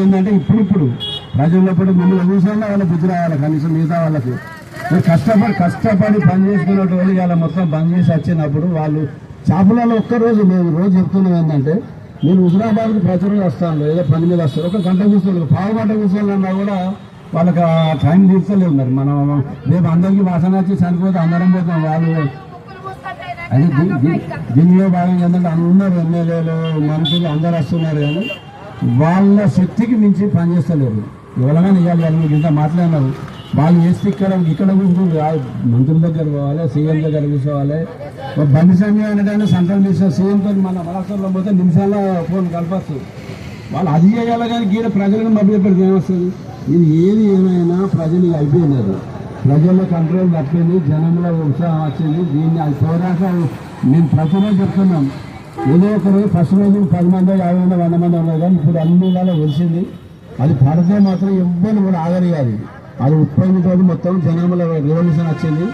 ఏంటంటే ఇప్పుడు ప్రజల్లో మిమ్మల్ని చూసాను వాళ్ళ బుద్ధి రావాలి కనీసం మిగతా వాళ్ళకి కష్టపడి పని చేసుకునే వాళ్ళు ఇలా మొత్తం బంద్ చేసి వచ్చినప్పుడు వాళ్ళు చేపలలో ఒక్కరోజు మేము రోజు చెప్తున్నాం ఏంటంటే నేను హుజరాబాద్కి ప్రచురణ వస్తాను ఏదో పని మీద వస్తాను ఒక గంట కూర్చోలేదు పావు గంట కూర్చోవాలన్నా కూడా వాళ్ళకి ఆ టైం తీర్చలే ఉన్నారు. మనం రేపు అందరికీ వాసన వచ్చి చనిపోతే అందరం పోతాం. వాళ్ళు అది దీనిలో భాగంగా ఏంటంటే ఉన్నారు ఎమ్మెల్యేలు మంత్రులు అందరూ వస్తున్నారు కానీ వాళ్ళ శక్తికి మించి పనిచేస్తలేరు. ఎవరైనా ఇవ్వాలి వాళ్ళు మీకు ఇంత మాట్లాడినారు. వాళ్ళు చేస్తే ఇక్కడ కూర్చుంటుంది మంత్రుల దగ్గర పోవాలి, సీఎం దగ్గర కూర్చోవాలి. బండి సమయం అనేటైనా సెంట్రల్ మినిస్టర్ సీఎంతో మన మహారాష్ట్రలో పోతే నిమిషాల్లో ఫోన్ కలపచ్చు. వాళ్ళు అది చేయాలి కానీ గీడ ప్రజలను మభ్యపెడితే ఏమొస్తుంది? ఇది ఏది ఏమైనా ప్రజలు అయిపోయినారు. ప్రజల్లో కంట్రోల్ తప్పింది, జనంలో ఉత్సాహం వచ్చింది. దీన్ని అది పోరాటం మేము ప్రతిరోజు చెప్తున్నాం. ఏదో ఒక రోజు ఫస్ట్ రోజు 10 మంది 50 మంది 100 మంది ఉన్నారు కానీ ఇప్పుడు అన్ని నెలలో తెలిసింది. అది పడితే మాత్రం ఎవ్వరు కూడా ఆగలిగాలి. అది ఉత్పత్తి మొత్తం జనంలో రెవల్యూషన్ వచ్చింది.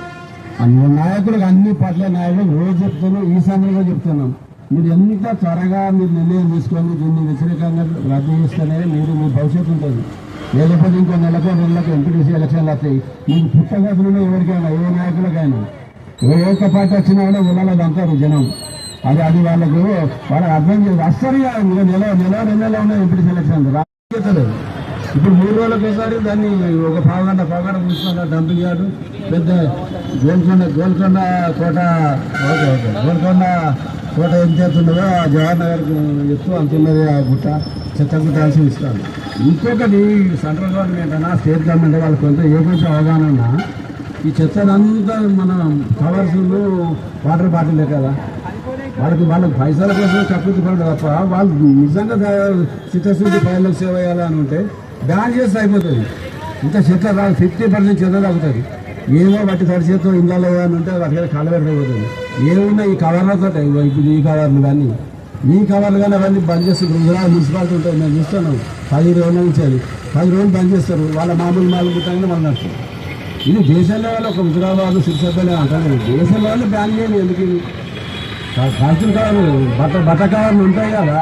నాయకులకు అన్ని పట్ల నాయకులకు రోజు చెప్తున్నాం, ఈ సమయంలో చెప్తున్నాం. మీరు ఎంత త్వరగా మీరు నిర్ణయం తీసుకొని దీన్ని వ్యతిరేకంగా రద్దు చేస్తేనే మీరు మీ భవిష్యత్తు ఉంటుంది. లేకపోతే ఇంకో నెలకు 2 నెలలకు ఎంపీటీసీ ఎలక్షన్లు వస్తాయి. మీకు పుట్టగతులు ఎవరికైనా ఏ నాయకులకైనా ఏ పార్టీ వచ్చినా కూడా ఉళ్ళలో అంటారు జనం. అది వాళ్ళకు అర్థం చేసి వస్తారు. నెల 2 నెలలు ఉన్నాయి ఎంపీటీసీ ఎలక్షన్ రాలేదు. ఇప్పుడు 3 రోజులకు ఒకసారి దాన్ని ఒక పావుగంట కూర్చున్న డంపింగ్ యార్డు పెద్ద గోల్కొండ కోట ఎంత ఎత్తున్నదో ఆ జవహర్ నగర్కి ఎత్తు అంతున్నది. ఆ గుట్ట చెత్త గుట్టాల్సి ఇస్తాను. ఇంకొకటి సెంట్రల్ గవర్నమెంట్ అన్నా స్టేట్ గవర్నమెంట్ వాళ్ళకి కొంత ఏ కొంచెం అవగాహన ఉన్నా ఈ చెత్తనంతా మన కవర్స్లు వాటర్ బాటిలే కదా వాళ్ళకి పైసల కోసం కక్కుర్తి పడదు తప్ప వాళ్ళు నిజంగా చిత్తశుద్ధి ప్రజలకు సేవ చేయాలని ఉంటే బ్యాన్ చేస్తే అయిపోతుంది. ఇంకా చెత్త రాదు 50% చెత్త తగ్గుతుంది. ఏమో బట్టి తడి చేత్తో ఇళ్ళలో ఏమైనా ఉంటే వాటి కాలబెట్టకపోతుంది. ఏమున్నా ఈ కవర్లతో ఇప్పుడు ఈ కవర్లు కానీ ఈ కవర్లు కానీ అవన్నీ బంద్ చేస్తారు. గుజరాత్ మున్సిపాలిటీ ఉంటుంది, మేము చూస్తున్నాం. 10 రోజుల నుంచి 10 రోజులు బంద్ చేస్తారు. వాళ్ళ మామూలు పుట్టగానే మనం నడుస్తుంది. ఇది దేశంలో వాళ్ళు ఒక హుజరాబాద్ సిరిసిల్లనే అంటారు. దేశంలో వాళ్ళు బ్యాన్ చేయాలి. ఎందుకు కాల్చిన కవర్లు బట్ట కవర్లు ఉంటాయి కదా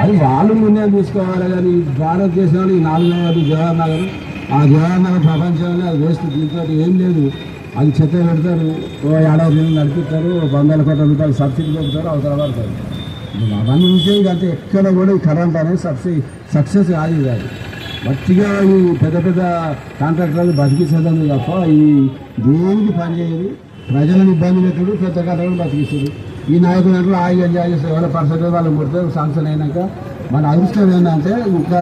అది వాళ్ళు నిర్ణయం తీసుకోవాలి. కానీ భారతదేశంలో ఈ 4వ జవహర్ నగర్ ఆ జవహర్ నగర్ ప్రపంచంలో అది వేస్ట్. దీంతో ఏం లేదు. అది చెత్త పెడతారు, ఏడాది నడిపిస్తారు, 100 కోట్ల రూపాయలు సబ్సిడీ పెడతారు, అవసరం పడతారు. అవన్నీ ఉంటే ఇదంతా ఎక్కడ కూడా ఈ కరెంట్ అనేది సక్సెస్ కాదు. ఇది బట్టిగా ఈ పెద్ద కాంట్రాక్టర్లు బతికించడం తప్ప ఈ దేనికి పని చేయదు. ప్రజలను ఇబ్బంది పెట్టాడు, పెద్ద కట్టడం బతికిస్తాడు. ఈ నాయకులు ఆగి ఎంజాయ్ చేస్తారు. ఎవరైనా పర్సెంట్ వాళ్ళు ముడితే శాంక్షన్ అయినాక మన అదృష్టం ఏంటంటే ఇంకా